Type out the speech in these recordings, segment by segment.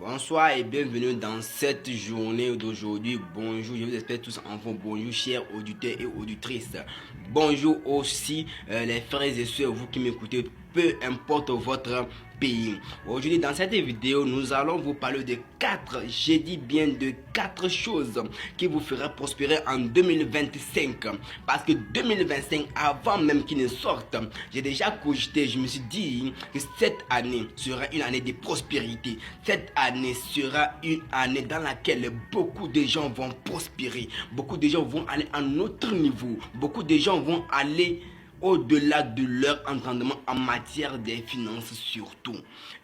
Bonsoir et bienvenue dans cette journée d'aujourd'hui. Bonjour, je vous espère tous en forme. Bonjour chers auditeurs et auditrices. Bonjour aussi les frères et sœurs, vous qui m'écoutez, peu importe votre pays. Aujourd'hui dans cette vidéo, nous allons vous parler de 4, j'ai dit bien de 4 choses qui vous fera prospérer en 2025. Parce que 2025, avant même qu'il ne sorte, j'ai déjà cogité, je me suis dit que cette année sera une année de prospérité. Cette année sera une année dans laquelle beaucoup de gens vont prospérer. Beaucoup de gens vont aller à un autre niveau. Beaucoup de gens vont aller au-delà de leur entendement en matière des finances surtout.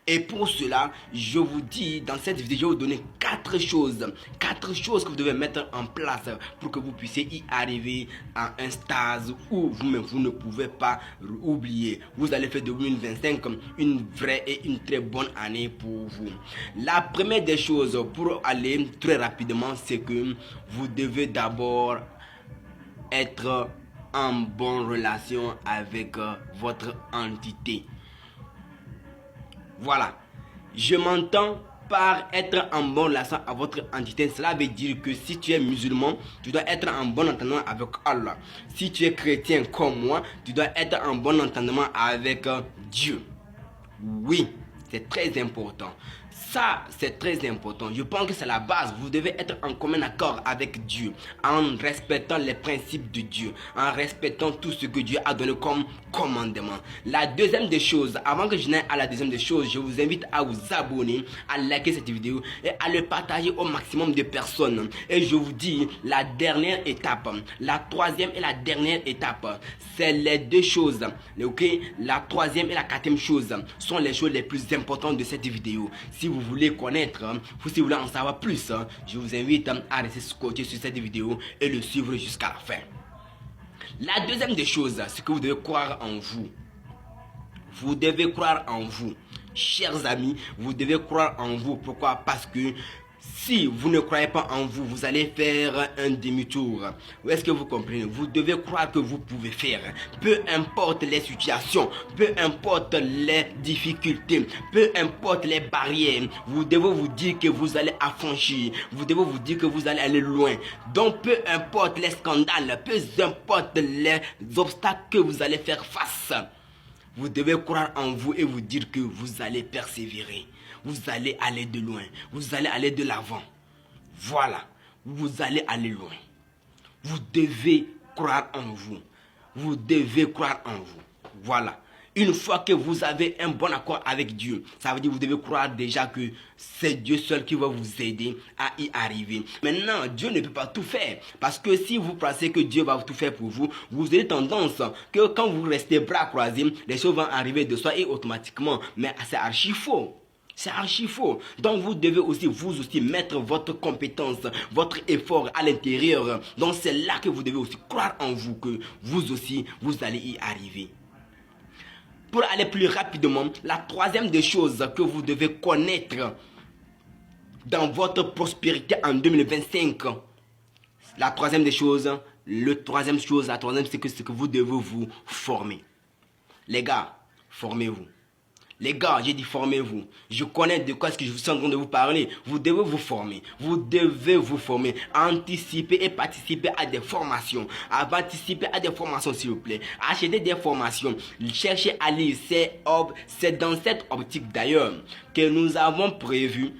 Et pour cela, je vous dis, dans cette vidéo, je vais vous donner 4 choses. 4 choses que vous devez mettre en place pour que vous puissiez y arriver à un stade où vous-même, vous ne pouvez pas oublier. Vous allez faire de 2025 une vraie et une très bonne année pour vous. La première des choses pour aller très rapidement, c'est que vous devez d'abord être en bonne relation avec votre entité. Voilà, je m'entends par être en bonne relation avec votre entité. Cela veut dire que si tu es musulman, tu dois être en bon entendement avec Allah. Si tu es chrétien comme moi, tu dois être en bon entendement avec Dieu. Oui, c'est très important. Ça, c'est très important. Je pense que c'est la base. Vous devez être en commun accord avec Dieu, en respectant les principes de Dieu, en respectant tout ce que Dieu a donné comme commandement. La deuxième des choses, avant que je n'aille à la deuxième des choses, je vous invite à vous abonner, à liker cette vidéo et à le partager au maximum de personnes. Et je vous dis, la dernière étape, la troisième et la dernière étape, c'est les deux choses. Ok? La troisième et la quatrième chose sont les choses les plus importantes de cette vidéo. Si vous voulez connaître, ou si vous voulez en savoir plus, je vous invite à rester scotché sur cette vidéo et le suivre jusqu'à la fin. La deuxième des choses, c'est que vous devez croire en vous. Vous devez croire en vous. Chers amis, vous devez croire en vous. Pourquoi? Parce que si vous ne croyez pas en vous, vous allez faire un demi-tour. Est-ce que vous comprenez? Vous devez croire que vous pouvez faire. Peu importe les situations, peu importe les difficultés, peu importe les barrières, vous devez vous dire que vous allez affranchir. Vous devez vous dire que vous allez aller loin. Donc peu importe les scandales, peu importe les obstacles que vous allez faire face, vous devez croire en vous et vous dire que vous allez persévérer. Vous allez aller de loin. Vous allez aller de l'avant. Voilà. Vous allez aller loin. Vous devez croire en vous. Vous devez croire en vous. Voilà. Une fois que vous avez un bon accord avec Dieu, ça veut dire que vous devez croire déjà que c'est Dieu seul qui va vous aider à y arriver. Maintenant, Dieu ne peut pas tout faire. Parce que si vous pensez que Dieu va tout faire pour vous, vous avez tendance que quand vous restez bras croisés, les choses vont arriver de soi et automatiquement. Mais c'est archi faux. C'est archi faux. Donc vous devez aussi vous aussi mettre votre compétence, votre effort à l'intérieur. Donc c'est là que vous devez aussi croire en vous que vous aussi vous allez y arriver. Pour aller plus rapidement, la troisième des choses que vous devez connaître dans votre prospérité en 2025, la troisième des choses, la troisième, c'est que vous devez vous former. Les gars, formez-vous. Les gars, j'ai dit formez-vous. Je connais de quoi est-ce que je suis en train de vous parler. Vous devez vous former. Vous devez vous former. Anticiper et participer à des formations. Participer à des formations, s'il vous plaît. Achetez des formations. Cherchez à lire. C'est dans cette optique d'ailleurs que nous avons prévu,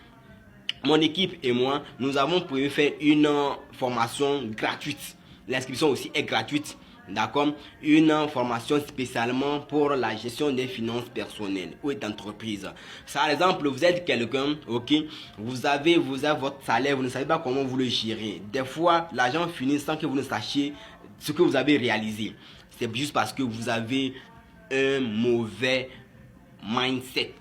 mon équipe et moi, nous avons prévu faire une formation gratuite. L'inscription aussi est gratuite. D'accord, une formation spécialement pour la gestion des finances personnelles ou d'entreprise. Par exemple, vous êtes quelqu'un, ok, vous avez votre salaire, vous ne savez pas comment vous le gérer. Des fois, l'argent finit sans que vous ne sachiez ce que vous avez réalisé. C'est juste parce que vous avez un mauvais mindset.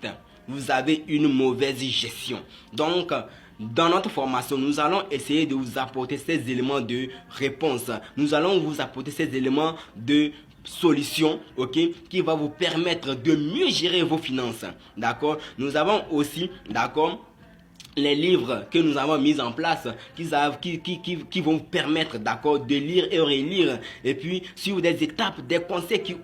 Vous avez une mauvaise gestion. Donc, dans notre formation, nous allons essayer de vous apporter ces éléments de réponse. Nous allons vous apporter ces éléments de solution, ok, qui va vous permettre de mieux gérer vos finances. D'accord. Nous avons aussi, d'accord, les livres que nous avons mis en place qui vont vous permettre, d'accord, de lire et relire, et puis suivre des étapes, des conseils qui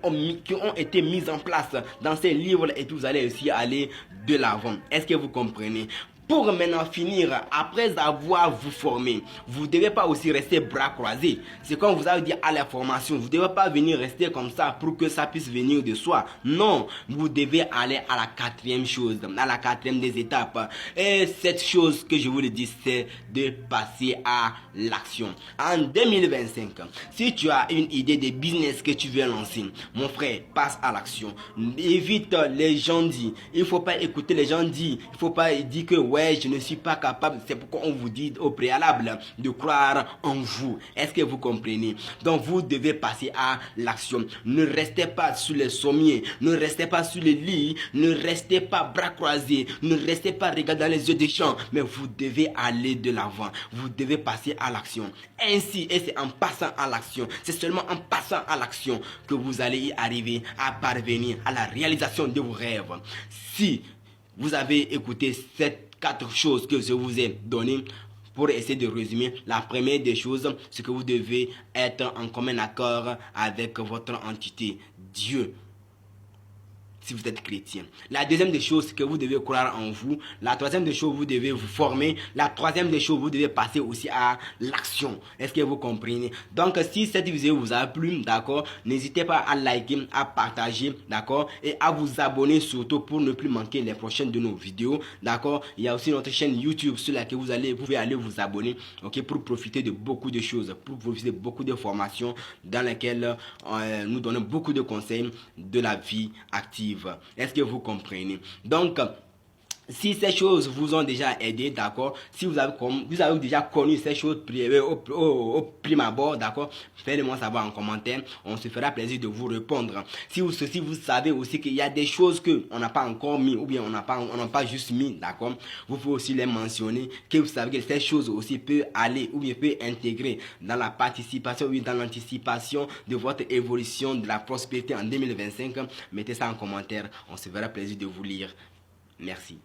ont été mis en place dans ces livres, et puis vous allez aussi aller de l'avant. Est-ce que vous comprenez? Pour maintenant finir, après avoir vous formé, vous ne devez pas aussi rester bras croisés. C'est comme vous avez dit à la formation, vous ne devez pas venir rester comme ça pour que ça puisse venir de soi. Non, vous devez aller à la quatrième chose, à la quatrième des étapes. Et cette chose que je vous le dis, c'est de passer à l'action. En 2025, si tu as une idée de business que tu veux lancer, mon frère, passe à l'action. Évite les gens dit, il ne faut pas écouter les gens dit, il ne faut pas dire que ouais, je ne suis pas capable. C'est pourquoi on vous dit au préalable de croire en vous. Est-ce que vous comprenez? Donc vous devez passer à l'action. Ne restez pas sur les sommiers, ne restez pas sur les lits, ne restez pas bras croisés, ne restez pas regarder dans les yeux des gens, mais vous devez aller de l'avant. Vous devez passer à l'action. Ainsi, et c'est en passant à l'action, c'est seulement en passant à l'action que vous allez y arriver à parvenir à la réalisation de vos rêves. Si vous avez écouté cette 4 choses que je vous ai données, pour essayer de résumer, la première des choses, c'est que vous devez être en commun accord avec votre entité, Dieu, si vous êtes chrétien. La deuxième des choses, c'est que vous devez croire en vous. La troisième des choses, vous devez vous former. La troisième des choses, vous devez passer aussi à l'action. Est-ce que vous comprenez? Donc, si cette vidéo vous a plu, d'accord, n'hésitez pas à liker, à partager, d'accord, et à vous abonner surtout pour ne plus manquer les prochaines de nos vidéos, d'accord. Il y a aussi notre chaîne YouTube sur laquelle vous pouvez aller vous abonner, ok, pour profiter de beaucoup de choses, pour profiter de beaucoup de formations dans lesquelles nous donnons beaucoup de conseils de la vie active. Est-ce que vous comprenez? Donc, si ces choses vous ont déjà aidé, d'accord, si vous avez déjà connu ces choses au prime abord, d'accord, faites-le-moi savoir en commentaire, on se fera plaisir de vous répondre. Si vous savez aussi qu'il y a des choses que on n'a pas encore mis, ou bien on n'a pas juste mis, d'accord, vous pouvez aussi les mentionner, que vous savez que ces choses aussi peuvent aller, ou bien peuvent intégrer dans la participation, ou bien dans l'anticipation de votre évolution de la prospérité en 2025, mettez ça en commentaire, on se fera plaisir de vous lire. Merci.